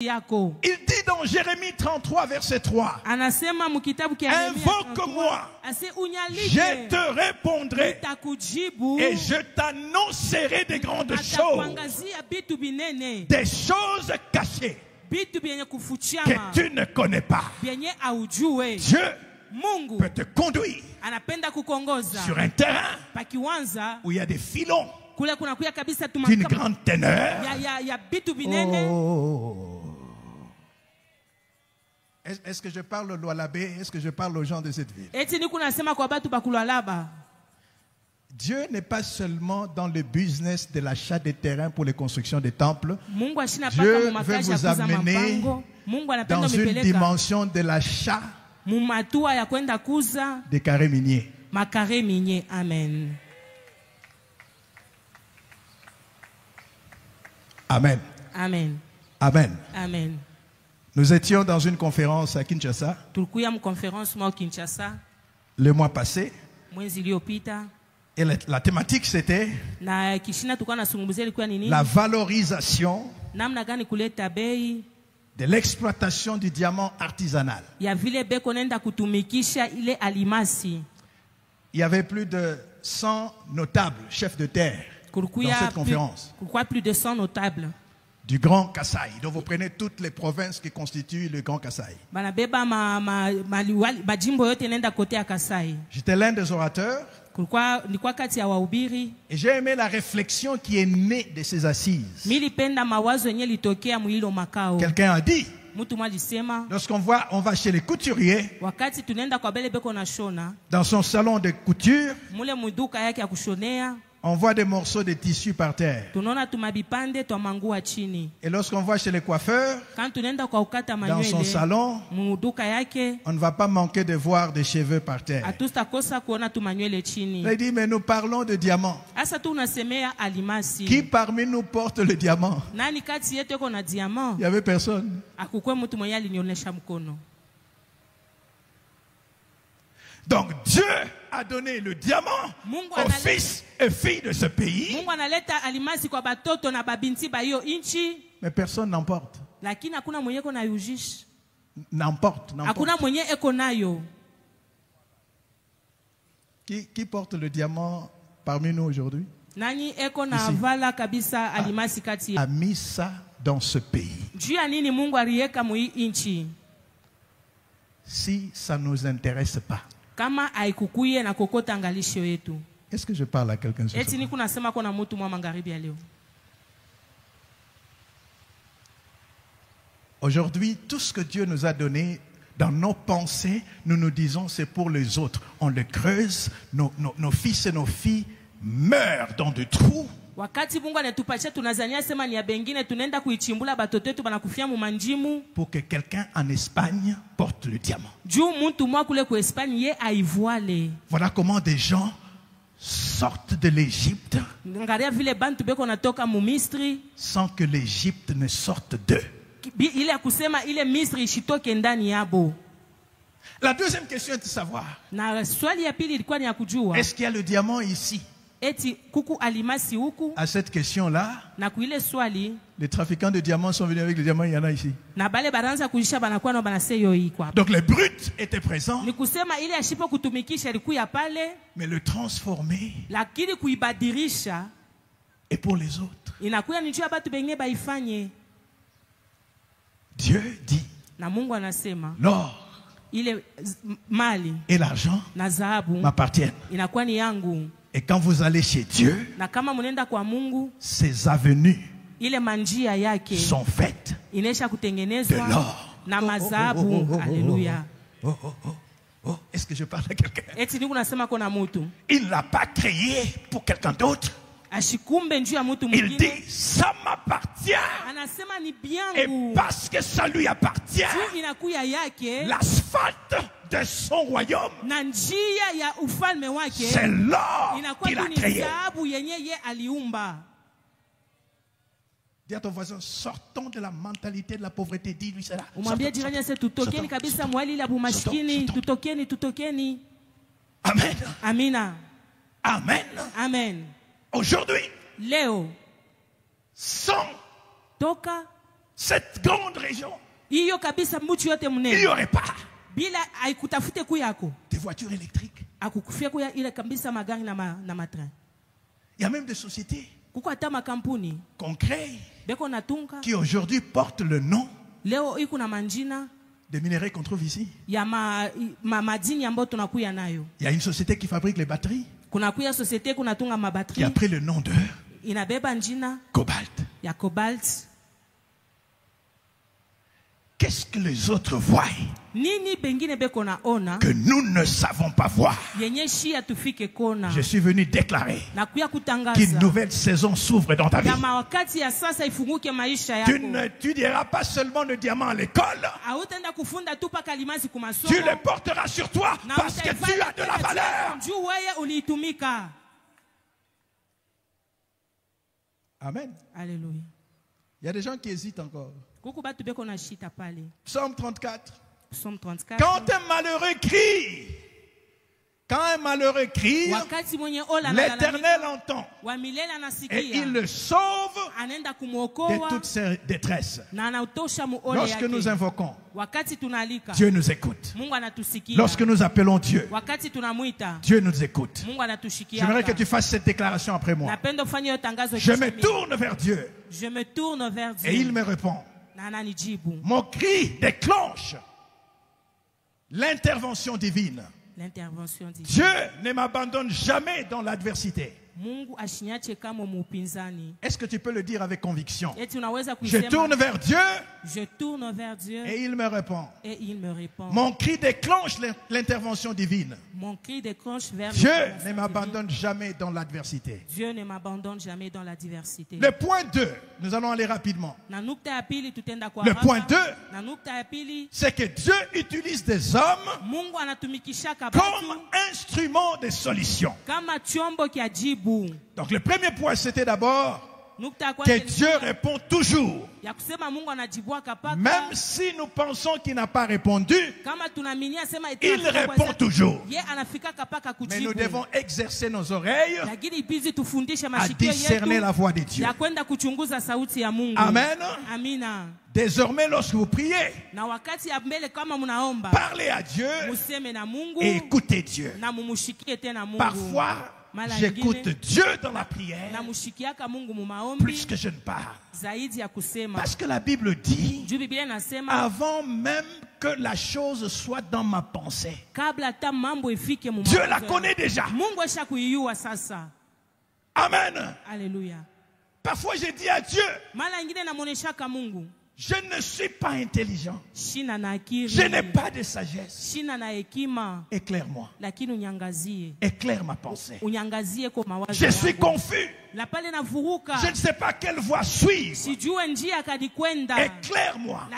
Il dit dans Jérémie 33 verset 3, invoque-moi, je te répondrai et je t'annoncerai des grandes choses, des choses cachées que tu ne connais pas. Dieu peut te conduire sur un terrain où il y a des filons d'une grande teneur. Est-ce que je parle au Lualabé? Est-ce que je parle aux gens de cette ville? Dieu n'est pas seulement dans le business de l'achat des terrains pour les constructions des temples. Dieu veut vous amener dans une dimension de l'achat des carrés miniers. Amen. Amen. Amen. Amen. Amen. Nous étions dans une conférence à Kinshasa le mois passé. Et la thématique c'était la valorisation de l'exploitation du diamant artisanal. Il y avait plus de 100 notables, chefs de terre dans cette conférence. Pourquoi plus de 100 notables? Du Grand Kasaï. Donc vous prenez toutes les provinces qui constituent le Grand Kasaï. J'étais l'un des orateurs. Et j'ai aimé la réflexion qui est née de ces assises. Quelqu'un a dit, lorsqu'on va chez les couturiers, dans son salon de couture, on voit des morceaux de tissu par terre. Et lorsqu'on va chez les coiffeurs, dans son salon, on ne va pas manquer de voir des cheveux par terre. Il dit, mais nous parlons de diamants. Qui parmi nous porte le diamant? Il n'y avait personne. Donc Dieu a donné le diamant aux fils et filles de ce pays. Mais personne n'emporte. N'emporte. Qui porte le diamant parmi nous aujourd'hui? A mis ça dans ce pays. Si ça ne nous intéresse pas. Est-ce que je parle à quelqu'un ce soir? Aujourd'hui, tout ce que Dieu nous a donné, dans nos pensées, nous nous disons c'est pour les autres. On le creuse, nos fils et nos filles meurent dans des trous. Pour que quelqu'un en Espagne porte le diamant. Voilà comment des gens sortent de l'Égypte sans que l'Égypte ne sorte d'eux. La deuxième question est de savoir, est-ce qu'il y a le diamant ici? À cette question-là, les trafiquants de diamants sont venus avec le diamant, il y en a ici. Donc les brutes étaient présents, mais le transformer est pour les autres. Dieu dit, l'or et l'argent m'appartiennent. Et quand vous allez chez Dieu, ces avenues sont faites de l'or. Est-ce que je parle à quelqu'un? Il ne l'a pas créé pour quelqu'un d'autre. Il dit, ça m'appartient. Et parce que ça lui appartient, l'asphalte de son royaume, c'est l'or qu'il a créé. Dis à ton voisin, sortons de la mentalité de la pauvreté. Dis-lui cela. Amen. Amina. Amen. Amen. Aujourd'hui, Léo, sans cette grande région, il n'y aurait pas des voitures électriques. Il y a même des sociétés qu'on crée qui aujourd'hui portent le nom des minerais qu'on trouve ici. Il y a une société qui fabrique les batteries qui a pris le nom de Cobalt. Qu'est-ce que les autres voient que nous ne savons pas voir? Je suis venu déclarer qu'une nouvelle saison s'ouvre dans ta vie. Tu n'étudieras pas seulement le diamant à l'école. Tu le porteras sur toi parce que tu as de la valeur. Amen. Alléluia. Il y a des gens qui hésitent encore. Psaume 34. Quand un malheureux crie, l'Éternel entend et il le sauve de toutes ses détresses. Lorsque nous invoquons, Dieu nous écoute. Lorsque nous appelons Dieu, Dieu nous écoute. J'aimerais que tu fasses cette déclaration après moi. Je me tourne vers Dieu et il me répond. Mon cri déclenche l'intervention divine. Dieu ne m'abandonne jamais dans l'adversité. Est-ce que tu peux le dire avec conviction? Je tourne vers Dieu et il me répond. Mon cri déclenche l'intervention divine. Dieu ne m'abandonne jamais dans l'adversité. Le point 2, nous allons aller rapidement. Le point 2, c'est que Dieu utilise des hommes comme instrument de solution. Donc le premier point, c'était d'abord que Dieu répond toujours. Même si nous pensons qu'il n'a pas répondu, il répond toujours. Mais nous devons exercer nos oreilles à discerner la voix de Dieu. Amen. Désormais, lorsque vous priez, parlez à Dieu et écoutez Dieu. Parfois, j'écoute Dieu dans la prière plus que je ne parle. Parce que la Bible dit, avant même que la chose soit dans ma pensée, Dieu la connaît déjà. Amen. Alléluia. Parfois je dis à Dieu, je ne suis pas intelligent. Je n'ai pas de sagesse. Éclaire-moi. Éclaire ma pensée. Je suis confus. Je ne sais pas quelle voie suivre. Éclaire-moi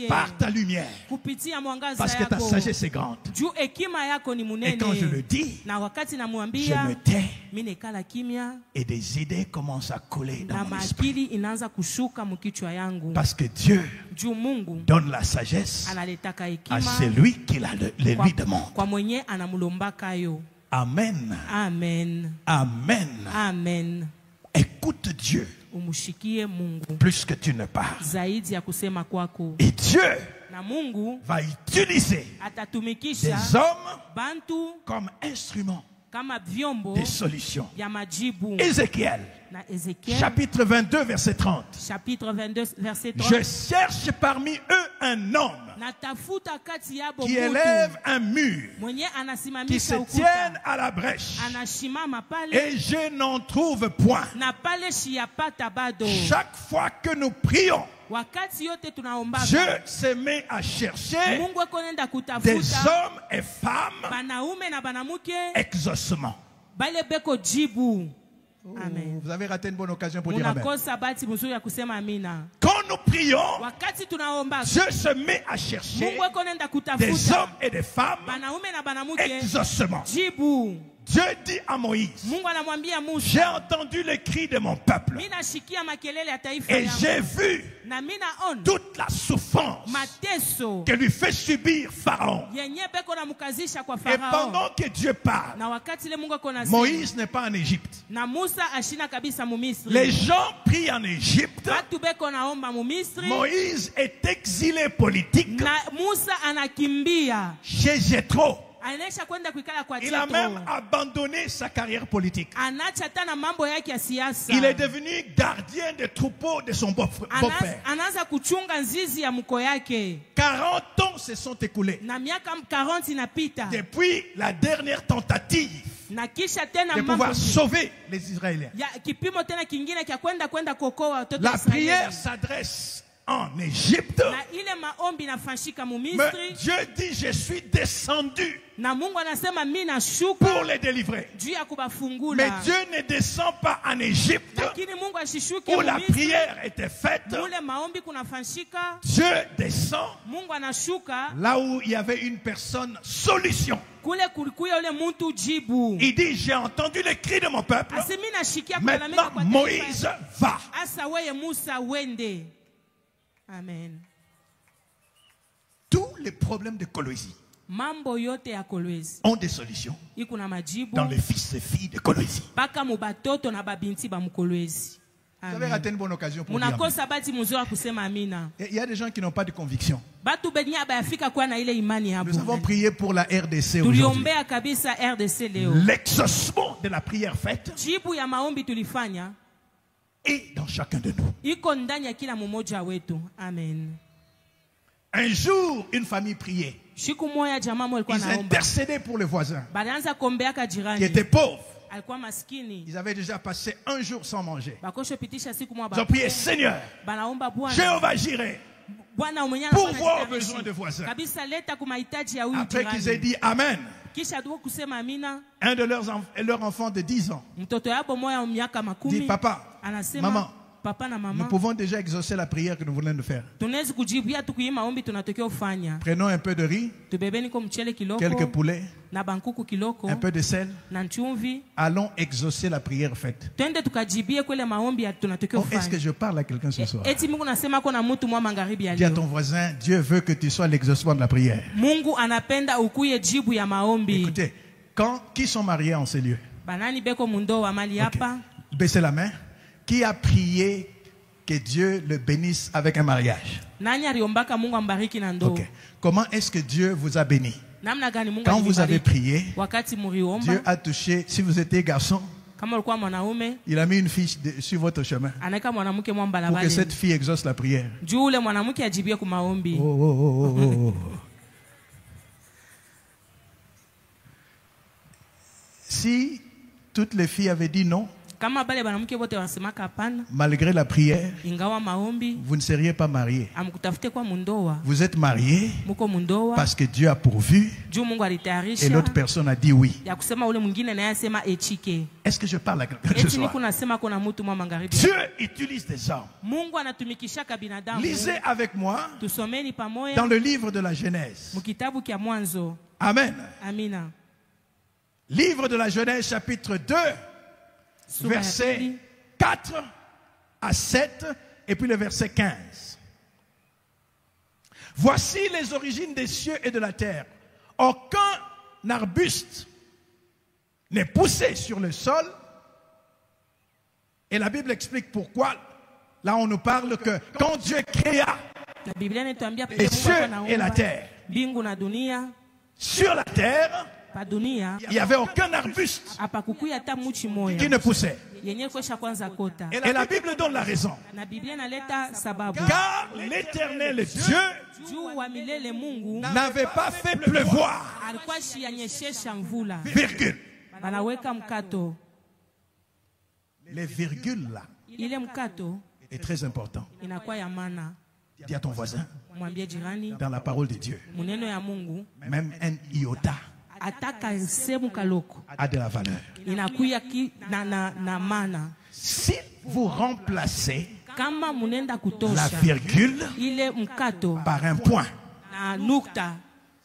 par ta lumière. Parce que ta sagesse est grande. Et quand je le dis, je me tais. Et des idées commencent à couler dans mon esprit. Parce que Dieu donne la sagesse à celui qui la lui demande. Amen. Amen. Amen. Amen. Écoute Dieu plus que tu ne parles. Et Dieu va utiliser des hommes comme instruments des solutions. Ézéchiel, chapitre 22, verset 30. Je cherche parmi eux un homme qui élève un mur, qui se tienne à la brèche, et je n'en trouve point. Chaque fois que nous prions, Dieu se met à chercher des hommes et femmes exaucement. Amen. Vous avez raté une bonne occasion pour dire Amen. Quand nous prions, Dieu se met à chercher des hommes et des femmes exaucement. Dieu dit à Moïse, j'ai entendu les cris de mon peuple et j'ai vu toute la souffrance que lui fait subir Pharaon. Et pendant que Dieu parle, Moïse n'est pas en Égypte. Les gens prient en Égypte. Moïse est exilé politique chez Jéthro. Il a même abandonné sa carrière politique. Il est devenu gardien des troupeaux de son beau-père. 40 ans se sont écoulés depuis la dernière tentative de pouvoir sauver les Israéliens. La prière s'adresse en Égypte. Mais Dieu dit, je suis descendu pour les délivrer. Mais Dieu ne descend pas en Égypte où la prière était faite. Dieu descend là où il y avait une personne solution. Il dit, j'ai entendu les cris de mon peuple. Maintenant Moïse va. Amen. Tous les problèmes de Colosie ont des solutions dans les fils et filles de Colosie. Vous avez raté une bonne occasion pour dire. Il y a des gens qui n'ont pas de conviction. Nous avons prié pour la RDC aujourd'hui. L'exaucement de la prière faite et dans chacun de nous. Amen. Un jour, une famille priait. Ils intercédaient pour les voisins qui étaient pauvres. Ils avaient déjà passé un jour sans manger. Ils ont prié, Seigneur, Jéhovah Jireh, pourvoir aux besoins des voisins. Après qu'ils aient dit Amen, un de leurs enfants de 10 ans dit, Papa, Maman, nous pouvons déjà exaucer la prière que nous venons de faire. Prenons un peu de riz, quelques poulets, un peu de sel. Allons exaucer la prière faite. Oh, est-ce que je parle à quelqu'un ce soir? Dis à ton voisin, Dieu veut que tu sois l'exaucement de la prière. Écoutez, qui sont mariés en ces lieux? Okay. Baissez la main. Qui a prié que Dieu le bénisse avec un mariage? Okay. Comment est-ce que Dieu vous a béni? Quand vous avez prié, Dieu a touché, si vous étiez garçon, il a mis une fille sur votre chemin pour que cette fille exauce la prière. Oh. Si toutes les filles avaient dit non, malgré la prière, vous ne seriez pas mariés. Vous êtes mariés parce que Dieu a pourvu et l'autre personne a dit oui. Est-ce que je parle à quelqu'un ce soir? Dieu utilise des hommes. Lisez avec moi dans le livre de la Genèse. Amen. Livre de la Genèse chapitre 2. Versets 4 à 7 et puis le verset 15. Voici les origines des cieux et de la terre. Aucun arbuste n'est poussé sur le sol. Et la Bible explique pourquoi. Là, on nous parle que quand Dieu créa les cieux et la terre, sur la terre, il n'y avait aucun arbuste qui ne poussait. Et la Bible donne la raison. Car l'Éternel Dieu n'avait pas fait pleuvoir. Virgule. Les virgules là est très important. Dis à ton voisin, dans la parole de Dieu, même un iota a de la valeur. Si vous remplacez la virgule par un point,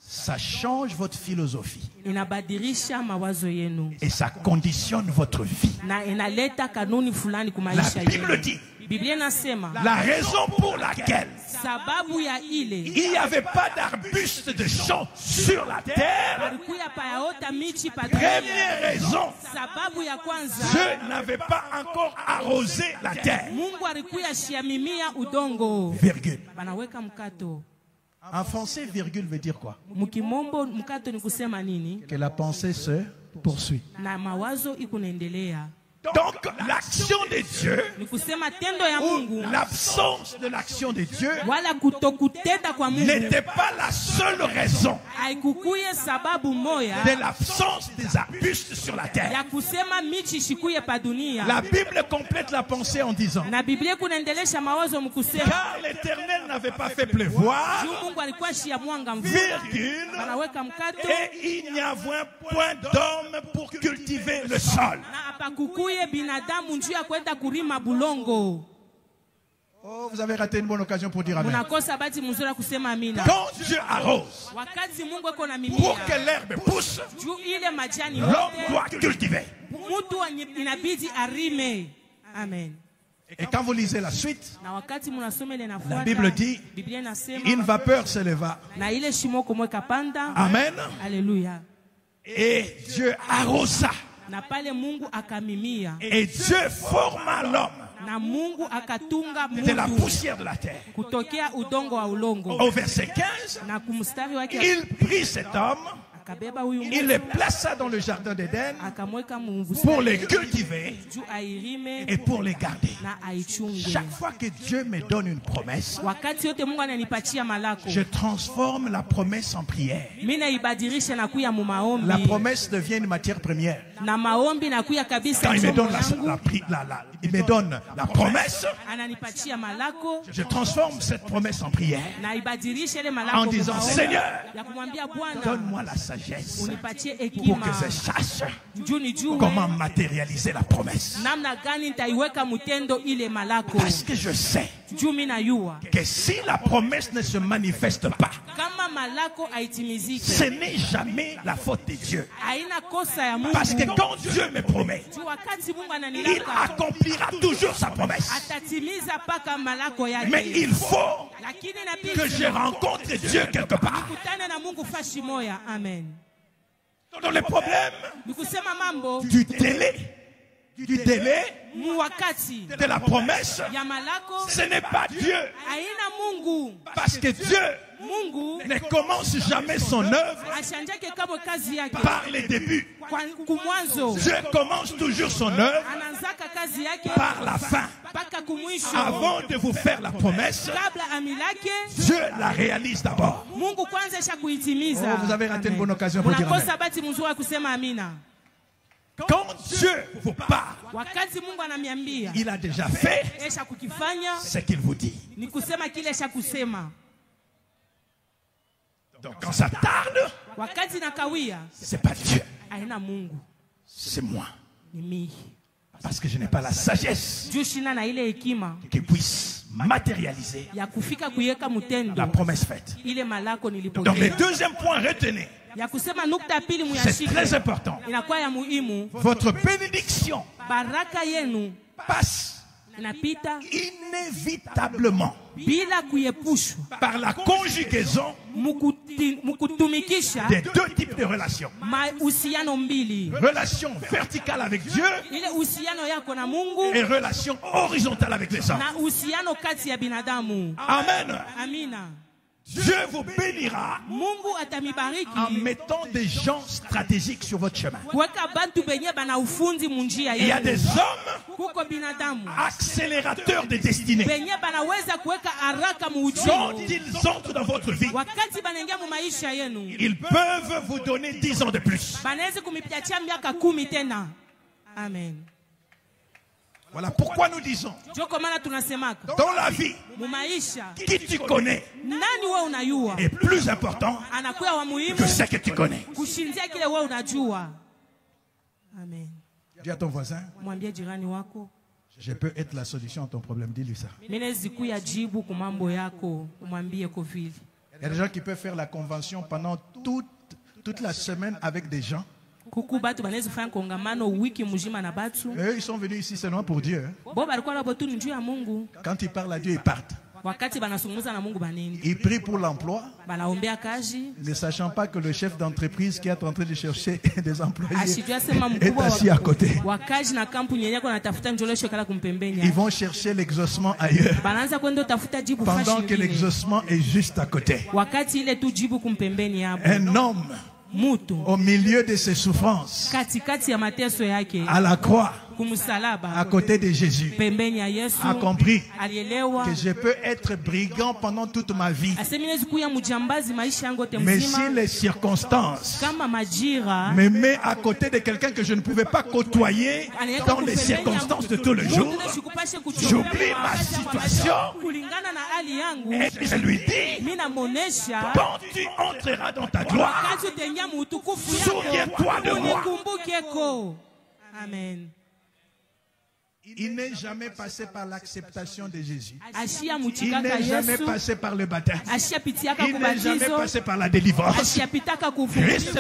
Ça change votre philosophie. Inabadilisha mawazo yenu. Et ça conditionne votre vie. Na inaleta kanuni fulani kwa La maisha Bible yenu. dit, Biblia inasema la raison pour laquelle sababu ya ile il n'y avait pas d'arbustes de champs sur la terre, alikuya payaota michi pa première raison, sababu ya kwanza Dieu n'avait pas encore arrosé la terre. Mungu alikuya shiamimia udongo. Virgule. Banaweka mkato. En français, virgule veut dire quoi? Mukimombo mkato ni kusema nini? Que la pensée se poursuit. Na mawazo ikunaendelea. Donc, l'action de Dieu, ou l'absence de l'action de Dieu, n'était pas la seule raison de l'absence des arbustes sur la terre. La Bible complète la pensée en disant, car l'Éternel n'avait pas fait pleuvoir, virgule, et il n'y avait point d'homme pour cultiver le sol. Oh, vous avez raté une bonne occasion pour dire amen. Quand Dieu arrose, pour que l'herbe pousse, l'homme doit cultiver. Amen. Et quand vous lisez la suite, la Bible dit, une vapeur se leva. Amen. Alléluia. Et Dieu arrosa. Et Dieu forma l'homme de la poussière de la terre. Au verset 15, il prit cet homme, il le plaça dans le jardin d'Éden pour les cultiver et pour les garder. Chaque fois que Dieu me donne une promesse, je transforme la promesse en prière. La promesse devient une matière première. Quand il me donne la promesse, je transforme cette promesse en prière en disant, Seigneur, donne-moi la sagesse pour que je sache comment matérialiser la promesse. Parce que je sais que si la promesse ne se manifeste pas, ce n'est jamais la faute de Dieu. Parce que quand Dieu me promet, il accomplira toujours sa promesse. Mais il faut que je rencontre Dieu quelque part. Dans les problèmes du délai, de la promesse, ce n'est pas Dieu. Parce que Dieu ne commence jamais son œuvre par les débuts. Dieu commence toujours son œuvre par la fin. Avant de vous faire la promesse, Dieu la réalise d'abord. Oh, vous avez raté une bonne occasion pour dire amen. Quand Dieu vous parle, il a déjà fait ce qu'il vous dit. Donc quand ça tarde, c'est pas Dieu, c'est moi. Parce que je n'ai pas la sagesse qui puisse matérialiser la promesse faite. Donc le deuxième point, retenez. C'est très important. Votre bénédiction passe inévitablement par la conjugaison des deux types de relations. Relation verticale avec Dieu et relation horizontale avec les hommes. Amen. Dieu vous bénira en mettant des gens stratégiques sur votre chemin. Il y a des hommes accélérateurs de destinée. Quand ils entrent dans votre vie, ils peuvent vous donner 10 ans de plus. Amen. Voilà pourquoi nous disons, dans la vie, qui tu connais est plus important que ce que tu connais. Amen. Dis à ton voisin, je peux être la solution à ton problème. Dis-lui ça. y a des gens qui peuvent faire la convention pendant toute la semaine avec des gens. Eux, ils sont venus ici seulement pour Dieu. Quand ils parlent à Dieu, ils partent. Ils prient pour l'emploi, ne sachant pas que le chef d'entreprise qui est en train de chercher des employés est assis à côté. Ils vont chercher l'exaucement ailleurs, pendant que l'exaucement est juste à côté. Un homme au milieu de ses souffrances, à la croix, à côté de Jésus, a compris que je peux être brigand pendant toute ma vie. Mais si les circonstances me mettent à côté de quelqu'un que je ne pouvais pas côtoyer dans les circonstances de tous les jours, j'oublie ma situation et je lui dis, quand tu entreras dans ta gloire, souviens-toi de moi. Amen. Il n'est jamais passé par l'acceptation de Jésus. Il n'est jamais passé par le baptême. Il n'est jamais passé par la délivrance. Christ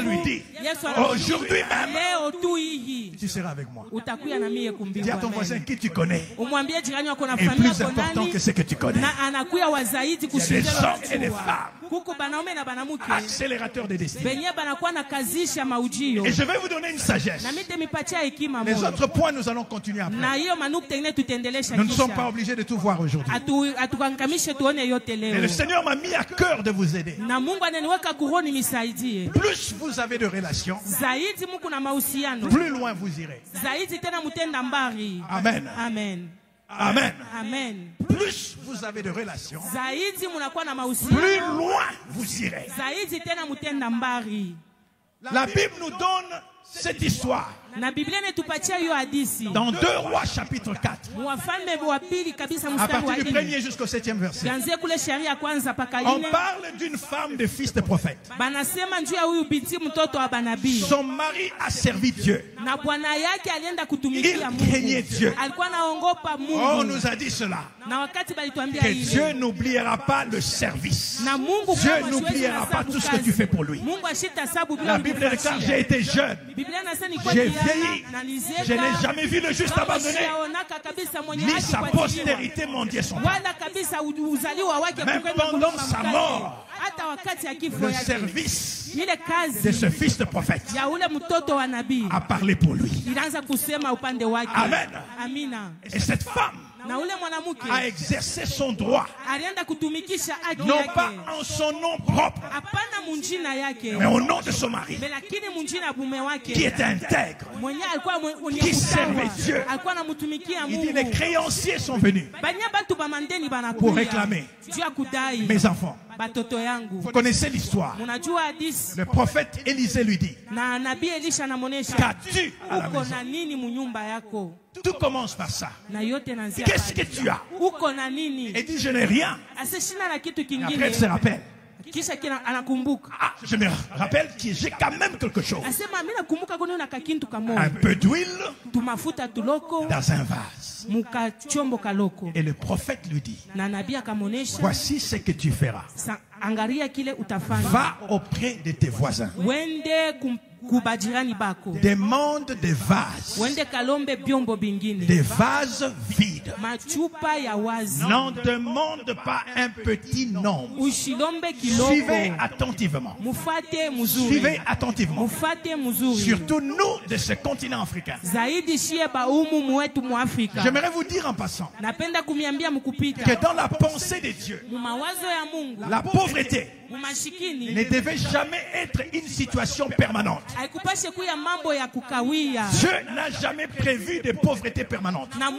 lui dit, aujourd'hui même, tu seras avec moi. Dis à ton voisin qui tu connais est plus important que ce que tu connais. Il y a des hommes et des femmes accélérateurs de destin. Et je vais vous donner une sagesse. Les autres points, nous allons continuer après. Nous ne sommes pas obligés de tout voir aujourd'hui. Et le Seigneur m'a mis à cœur de vous aider. Plus vous avez de relations, plus loin vous irez. Amen. Amen. Amen. Amen. Plus vous avez de relations, plus loin vous irez. La Bible nous donne cette histoire dans 2 Rois chapitre 4, à partir du 1er jusqu'au 7e verset. On parle d'une femme de fils de prophète. Son mari a servi Dieu. Il craignait Dieu. On nous a dit cela, que Dieu n'oubliera pas le service. Dieu n'oubliera pas tout ce que tu fais pour lui. La Bible déclare, j'ai été jeune, j'ai vieilli, je n'ai jamais vu le juste abandonné, ni sa postérité mendier son pain. Même pendant sa mort, le service de ce fils de prophète a parlé pour lui. Amen. Et cette femme a exercé son droit, non pas en son nom propre, mais au nom de son mari, qui était intègre, qui servait Dieu. Il dit, les créanciers sont venus pour réclamer. Mes enfants, vous connaissez l'histoire. Le prophète Élisée lui dit, qu'as-tu à la maison? Tout commence par ça. Qu'est-ce que tu as? Elle dit, je n'ai rien. Après, elle se rappelle. Je me rappelle que j'ai quand même quelque chose. Un peu d'huile dans un vase. Et le prophète lui dit, voici ce que tu feras. Va auprès de tes voisins. Demande des vases. Des vases vides. N'en demande pas un petit nombre. Suivez attentivement. Suivez attentivement. Surtout nous de ce continent africain. J'aimerais vous dire en passant que dans la pensée de Dieu, la pauvreté ne devait jamais être une situation permanente. Dieu n'a jamais prévu de pauvreté permanente. La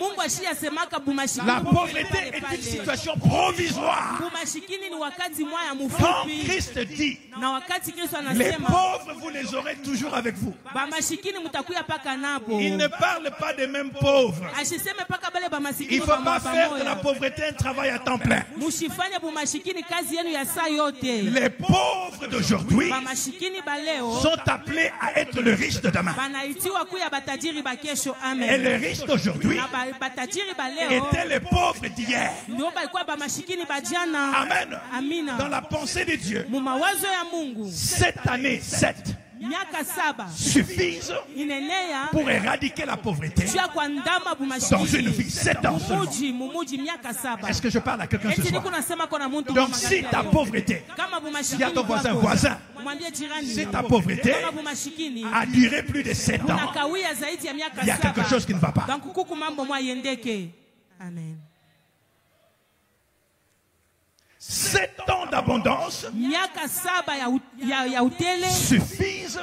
pauvreté est une situation provisoire. Quand Christ dit, les pauvres, vous les aurez toujours avec vous, il ne parle pas des mêmes pauvres. Il ne faut pas faire de la pauvreté un travail à temps plein. Les pauvres d'aujourd'hui sont appelés à être le riche de demain. Et les riches d'aujourd'hui étaient les pauvres d'hier. Amen. Dans la pensée de Dieu, cette année, 7 suffisent pour éradiquer la pauvreté dans une vie. 7 ans seulement. Est-ce que je parle à quelqu'un ce soir? Donc si ta pauvreté, il y a ton voisin, si ta pauvreté a duré plus de 7 ans, il y a quelque chose qui ne va pas. Amen. 7 ans d'abondance suffisent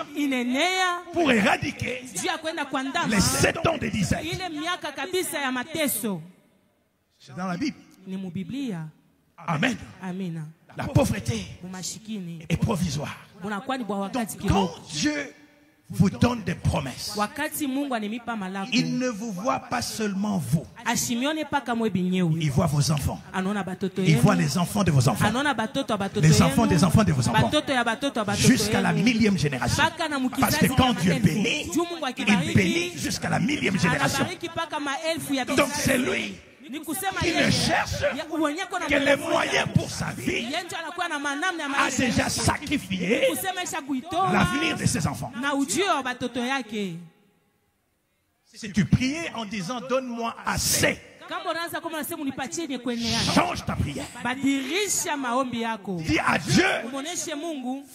pour éradiquer les 7 ans de disette. C'est dans la Bible. Amen. La pauvreté est provisoire. Donc quand Dieu vous donne des promesses, il ne vous voit pas seulement vous. Il voit vos enfants. Il voit les enfants de vos enfants. Les enfants des enfants de vos enfants. Jusqu'à la 1000e génération. Parce que quand Dieu bénit, il bénit jusqu'à la 1000e génération. Donc c'est lui qui ne cherche que les moyens pour sa vie, a déjà sacrifié l'avenir de ses enfants. Si tu priais en disant donne-moi assez, change ta prière. Dis à Dieu,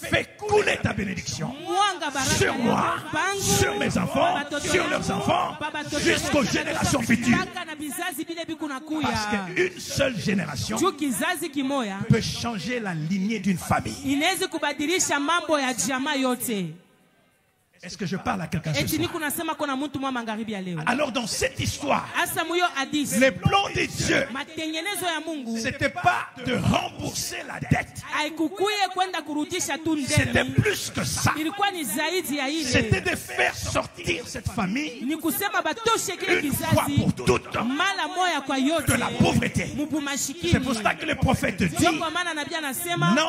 fais couler ta bénédiction sur moi, sur mes enfants, sur leurs enfants, jusqu'aux générations futures. Parce qu'une seule génération peut changer la lignée d'une famille. Est-ce que je parle à quelqu'un ce soir? Alors dans cette histoire, les plans de Dieu, c'était pas de rembourser la dette. C'était plus que ça. C'était de faire sortir cette famille une fois pour toutes de la pauvreté. C'est pour ça que le prophète dit, n'en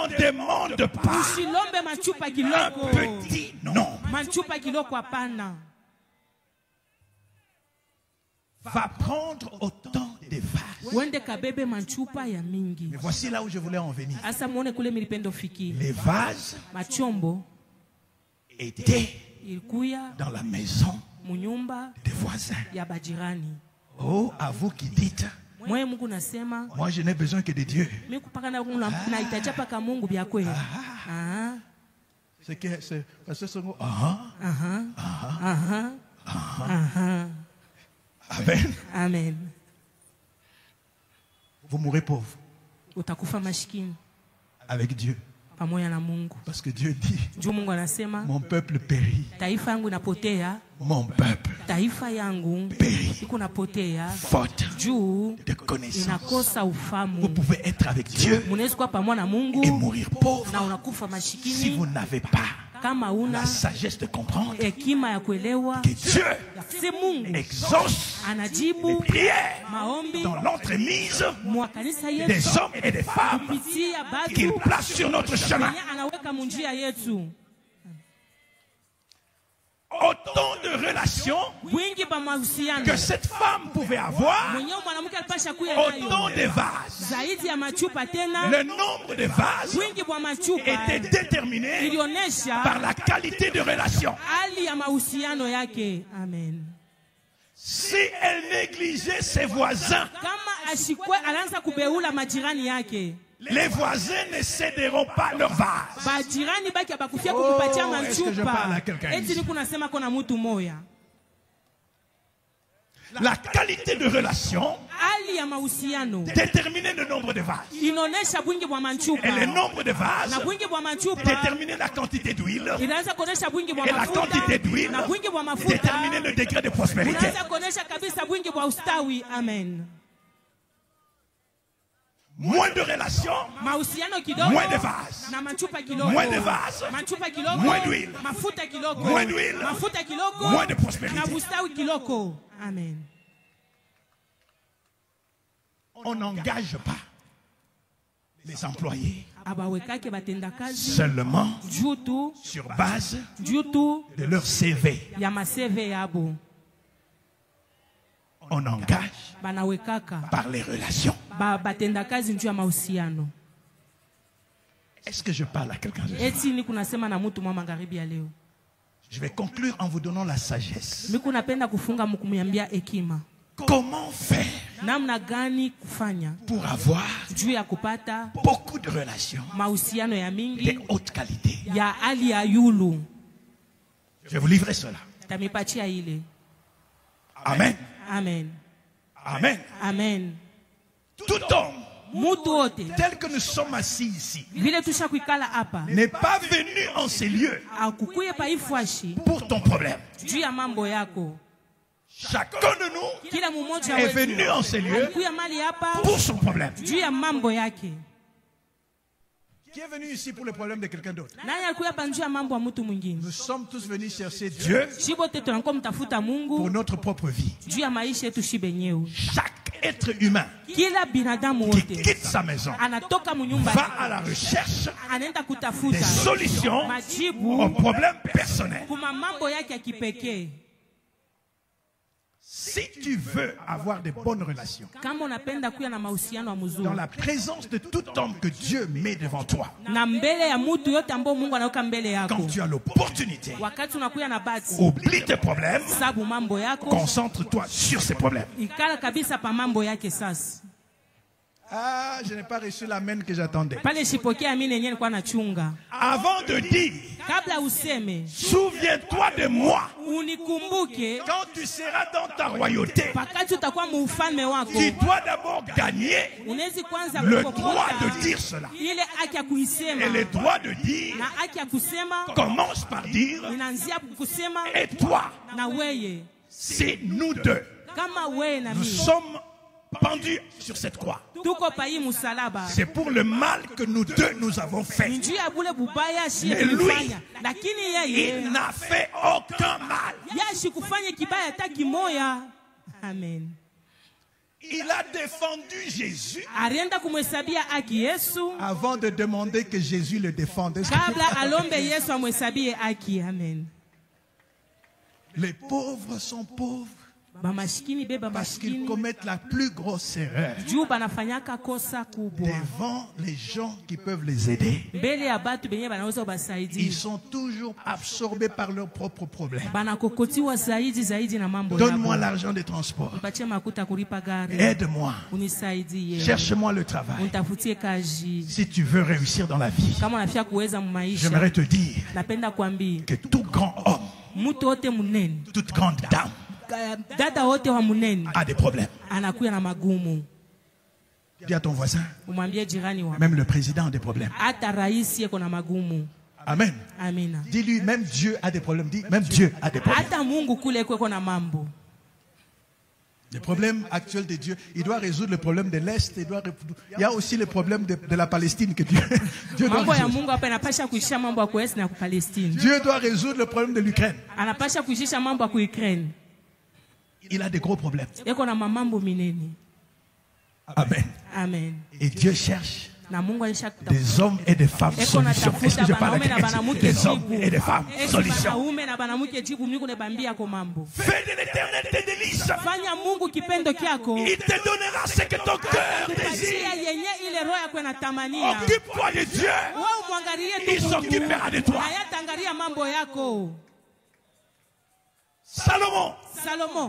demande pas un petit nombre. Va prendre autant de vases. Mais voici là où je voulais en venir. Les vases étaient dans la maison des voisins. Oh, à vous qui dites, moi je n'ai besoin que de Dieu. C'est que c'est parce que ce mot Amen. Vous mourrez pauvre avec Dieu. Parce que Dieu dit, mon peuple périt. Mon peuple périt faute de connaissance. Vous pouvez être avec Dieu et mourir pauvre si vous n'avez pas la sagesse de comprendre que Dieu exauce les prières dans l'entremise des hommes et des femmes qu'il place sur notre chemin. Autant de relations que cette femme pouvait avoir, autant de vases. Le nombre de vases était déterminé par la qualité de relation. Si elle négligeait ses voisins, les voisins ne céderont pas leur vase. Oh, est-ce que je parle à quelqu'un ici? La qualité de relation déterminait le nombre de vases. Et le nombre de vases déterminait la quantité d'huile. Et la quantité d'huile déterminait le degré de prospérité. Moins de relations, moins de vases. Moins de vases, moins d'huile. Moins d'huile, moins de prospérité. Amen. On n'engage pas les employés seulement sur base de leur CV. On engage par les relations. Est-ce que je parle à quelqu'un? Je vais conclure en vous donnant la sagesse. Comment faire pour avoir beaucoup de relations de haute qualité? Je vais vous livrer cela. Amen. Amen. Amen. Amen. Tout homme tel que nous sommes assis ici n'est pas venu en ces lieux pour ton problème. Chacun de nous est venu en ces lieux pour son problème. Qui est venu ici pour le problème de quelqu'un d'autre? Nous sommes tous venus chercher Dieu pour notre propre vie. Chaque être humain qui quitte sa maison va à la recherche des solutions aux problèmes personnels. Si tu veux avoir de bonnes relations dans la présence de tout homme que Dieu met devant toi, quand tu as l'opportunité, oublie tes problèmes, concentre-toi sur ces problèmes. Ah, je n'ai pas reçu l'amen que j'attendais. Avant de dire, souviens-toi de moi. Quand tu seras dans ta royauté, tu dois d'abord gagner le droit de dire cela. Et le droit de dire commence par dire, et toi, c'est nous deux. Nous sommes pendus sur cette croix. C'est pour le mal que nous deux nous avons fait. Mais lui, il n'a fait aucun mal. Amen. Il a défendu Jésus avant de demander que Jésus le défende. Les pauvres sont pauvres parce qu'ils commettent la plus grosse erreur devant les gens qui peuvent les aider. Ils sont toujours absorbés par leurs propres problèmes. Donne-moi l'argent de transport. Aide-moi. Cherche-moi le travail. Si tu veux réussir dans la vie, j'aimerais te dire que tout grand homme, toute grande dame a des problèmes. Dis à ton voisin, même le président a des problèmes. Amen. Dis-lui, même Dieu a des problèmes. Dis, même Dieu a des problèmes. Le problème actuel de Dieu, il doit résoudre le problème de l'Est. Il y a aussi le problème de la Palestine que Dieu doit résoudre. Dieu doit résoudre le problème de l'Ukraine. Il a des gros problèmes. Amen. Amen. Et Dieu cherche des hommes et des femmes solutions. Est-ce que je parle à quelqu'un? Des hommes et des femmes solutions. Fais de l'Éternel tes délices. Il te donnera ce que ton cœur désire. Occupe-toi de Dieu. Il s'occupera de toi. Salomon,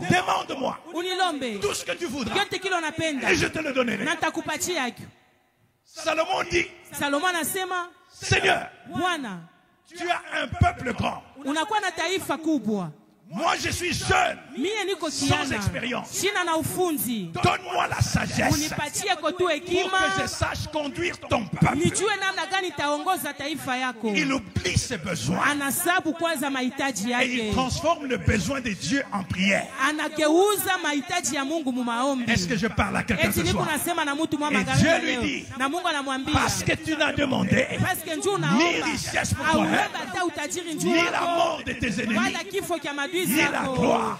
demande-moi tout ce que tu voudras et je te le donnerai. Salomon dit, Seigneur, tu as un peuple grand. Moi je suis jeune, sans expérience. Donne-moi la sagesse pour que je sache conduire ton peuple. Il oublie ses besoins et il transforme le besoin de Dieu en prière. Est-ce que je parle à quelqu'un ce soir? Et Dieu lui dit, parce que tu n'as demandé ni richesse pour toi, ni la mort de tes ennemis, ni la gloire,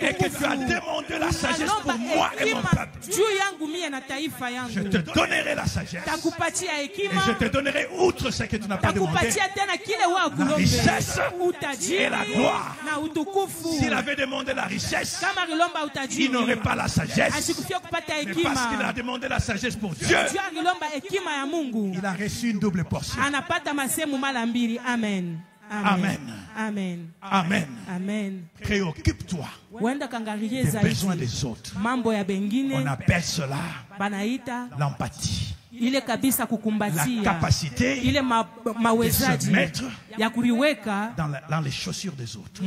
et que tu as demandé la sagesse pour moi et mon peuple, je te donnerai la sagesse et je te donnerai outre ce que tu n'as pas demandé, la richesse et la gloire. S'il avait demandé la richesse, il n'aurait pas la sagesse, mais parce qu'il a demandé la sagesse pour Dieu, il a reçu une double portion. Amen. Amen. Amen. Amen. Amen. Préoccupe-toi des besoins des autres. On appelle cela l'empathie. La capacité de se mettre dans les chaussures des autres.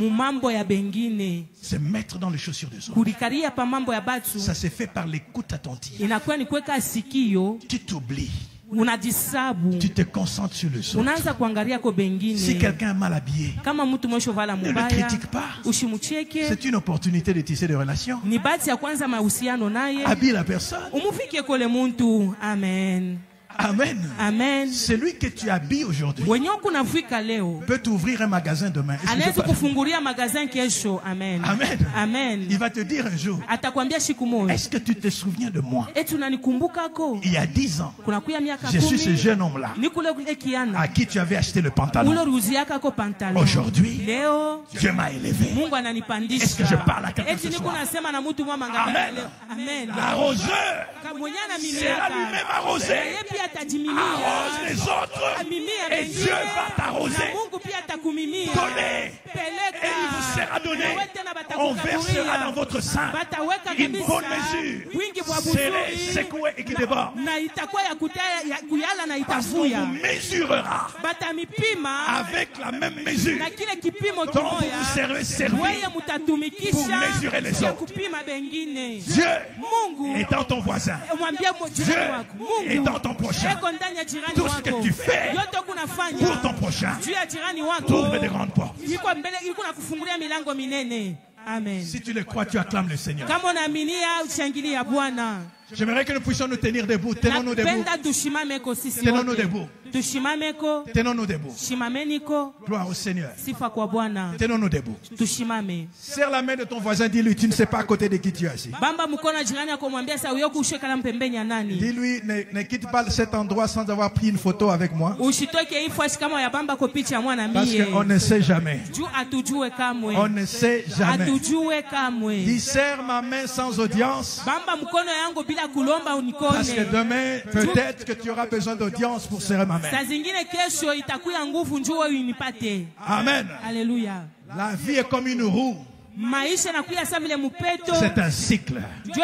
Se mettre dans les chaussures des autres. Ça se fait par l'écoute attentive. Tu t'oublies. Tu te concentres sur le autre. Si quelqu'un est mal habillé, ne le critique pas. C'est une opportunité de tisser des relations. Habille la personne. Amen. Amen. Amen. Celui que tu habilles aujourd'hui peut t'ouvrir un magasin demain. Amen. Amen. Amen. Il va te dire un jour, est-ce que tu te souviens de moi? Il y a 10 ans, je suis ce jeune homme-là à qui tu avais acheté le pantalon. Aujourd'hui, Dieu m'a élevé. Est-ce que je parle à quelqu'un ce soir? Amen. L'arroseur sera lui-même arrosé. Arrose les autres et Dieu va t'arroser. Donnez et il vous sera donné. On versera dans votre sein une bonne mesure, serrée, secouée et qui déborde. Parce qu'on vous mesurera avec la même mesure dont vous vous servez pour mesurer les autres. Dieu est dans ton voisin. Dieu est dans ton prochain. Tout ce que tu fais pour ton prochain t'ouvre de grandes portes. Amen. Si tu le crois, tu acclames le Seigneur. J'aimerais que nous puissions nous tenir debout. Tenons-nous debout. Tenons-nous debout. Tenons-nous debout. Gloire au Seigneur. Tenons-nous debout. Serre la main de ton voisin, dis-lui, tu ne sais pas à côté de qui tu es assis. Dis-lui, ne quitte pas cet endroit sans avoir pris une photo avec moi. Parce qu'on ne sait jamais. On ne sait jamais. Dis, serre ma main sans audience. Parce que demain, peut-être que tu auras besoin d'audience pour serrer ma main. Amen. Alléluia. La vie est comme une roue. C'est un cycle. Il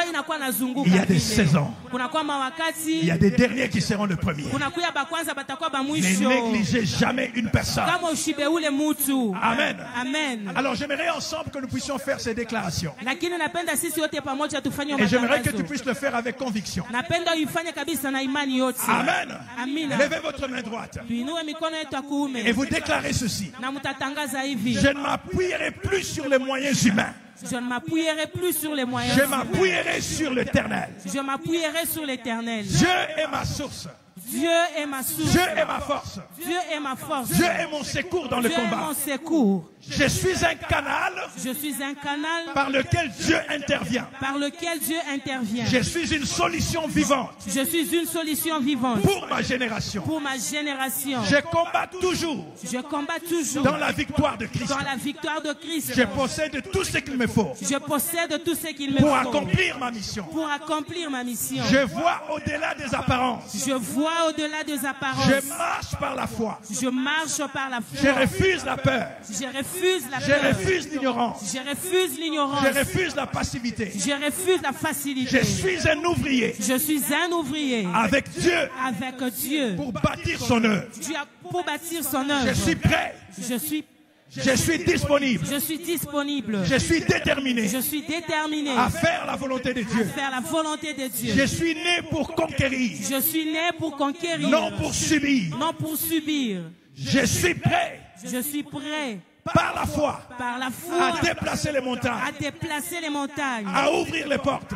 y a des saisons. Il y a des derniers qui seront le premier. Ne négligez jamais une personne. Amen. Amen. Alors j'aimerais ensemble que nous puissions faire ces déclarations. Et j'aimerais que tu puisses le faire avec conviction. Amen. Levez votre main droite. Et vous déclarez ceci. Je ne m'appuierai plus sur les moyens humains. Je ne m'appuierai plus sur les moyens. Je m'appuierai sur l'Éternel. Je m'appuierai sur l'Éternel. Dieu est ma source. Dieu est ma source. Dieu est ma force. Dieu est ma force. Dieu est mon secours dans le combat. Dieu est mon secours. Je suis un canal. Je suis un canal par lequel Dieu intervient. Par lequel Dieu intervient. Je suis une solution vivante. Je suis une solution vivante. Pour ma génération. Pour ma génération. Je combats toujours. Je combats toujours. Dans la victoire de Christ. Dans la victoire de Christ. Je possède tout ce qu'il me faut. Je possède tout ce qu'il me faut. Pour accomplir ma mission. Pour accomplir ma mission. Je vois au-delà des apparences. Je vois au-delà des apparences. Je marche par la foi. Je marche par la foi. Je refuse la peur. Je refuse la peur. Je refuse l'ignorance. Je refuse l'ignorance. Je refuse la passivité. Je refuse la facilité. Je suis un ouvrier. Je suis un ouvrier. Avec Dieu. Avec Dieu. Pour bâtir son œuvre. Pour bâtir son œuvre. Je suis prêt. Je suis disponible. Je suis disponible. Je suis déterminé. Je suis déterminé. À faire la volonté de Dieu. À faire la volonté de Dieu. Je suis né pour conquérir. Je suis né pour conquérir. Non pour subir. Non pour subir. Je suis prêt. Je suis prêt. par la foi, à déplacer les montagnes, à ouvrir les portes.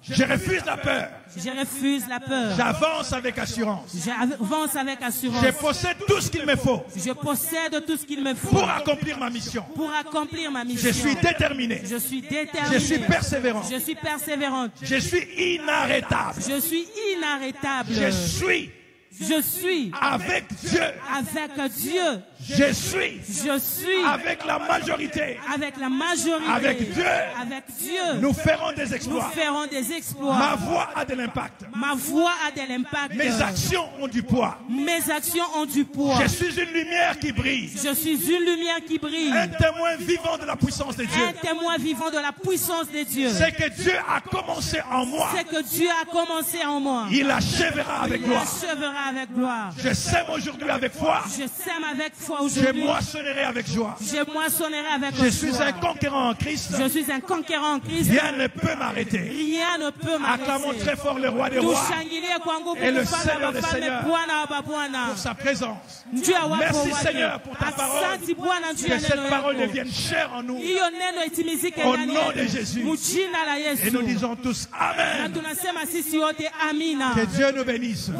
Je refuse la peur. J'avance avec assurance. Je possède tout ce qu'il me faut. Pour accomplir ma mission. Je suis déterminé. Je suis persévérant. Je suis inarrêtable. Je suis avec Dieu. Je suis avec la majorité. Avec Dieu. Nous ferons des exploits. Ma voix a de l'impact. Mes actions ont du poids. Je suis une lumière qui brille. Un témoin vivant de la puissance de Dieu. Ce que Dieu a commencé en moi. Il achèvera avec gloire. Je sème aujourd'hui avec foi. Je moissonnerai avec joie. Je suis un conquérant en Christ. Rien ne peut m'arrêter. Acclamons très fort le roi des rois et le Seigneur des seigneurs pour sa présence. Merci Seigneur pour ta parole. Que cette parole devienne chère en nous. Au nom de Jésus. Et nous disons tous Amen. Que Dieu nous bénisse.